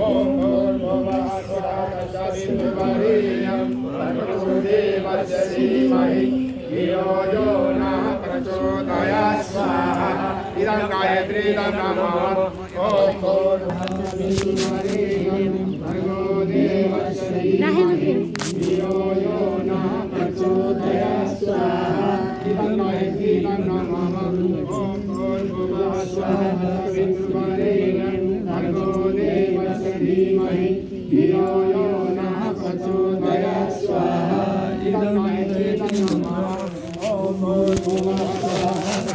ओम भूर्भुवः स्वः तत्सवितुर्वरेण्यं भर्गो देवस्य धीमहि धियो यो नः प्रचोदयात् स्वाहा इदं गायत्रीदं नमः ओम भूर्भुवः स्वः भर्गो देवस्य धीमहि धियो यो नः प्रचोदयात् स्वाहा इदं गायत्रीदं नमः ओम भूर्भुवः स्वः तत्सवितुर्वरेण्यं भर्गो देवस्य धीमहि धियो यो नः प्रचोदयात् स्वाहा इदं गायत्रीदं नमः ओम भूर्भुवः स्वः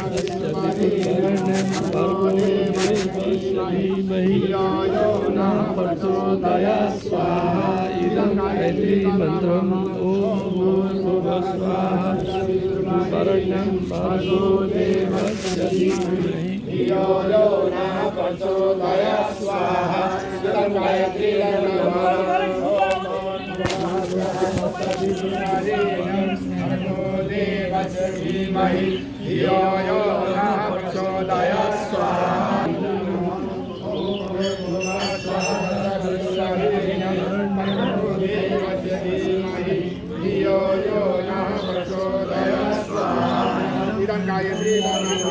तत्सवितुर्वरेण्यं भर्गो देवस्य धीमहि धियो यो नः प्रचोदयात् स्वाहा इदं गायत्री मंत्रम ओम भूर्भुवः स्वः तत्सवितुर्वरेण्यं भर्गो देवस्य धीमहि धियो यो नः प्रचोदयात् स्वाहा इदं गायत्री नमः ओम भूर्भुवः स्वः तत्सवितुर्वरेण्यं भर्गो देवस्य धीमहि धियो यो नः प्रचोदयात् स्वाहा ओम भूर्भुवः स्वः तत्सवितुर्वरेण्यं भर्गो देवस्य धीमहि धियो यो नः प्रचोदयात् स्वाहा इदं गायत्री नमः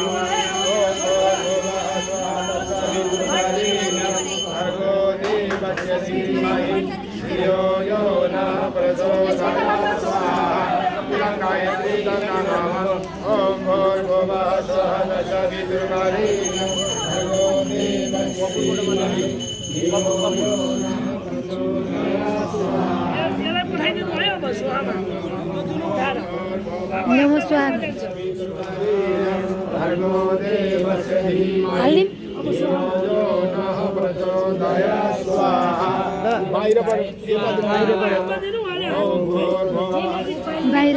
ओम भूर्भुवः स्वः तत्सवितुर्वरेण्यं भर्गो देवस्य धीमहि धियो यो नः प्रचोदयात् स्वाहा इदं गायत्री नमः ओम भूर्भुवः स्वः तत्सवितुर्वरेण्यं भर्गो देवस्य धीमहि धियो यो नः प्रचोदयात् स्वाहा नमस्कार भर्गो देवस्य धीमहि धियो यो नः प्रचोदयात् स्वाहा बाहिर पड ओम भूर्भुवः बाहिर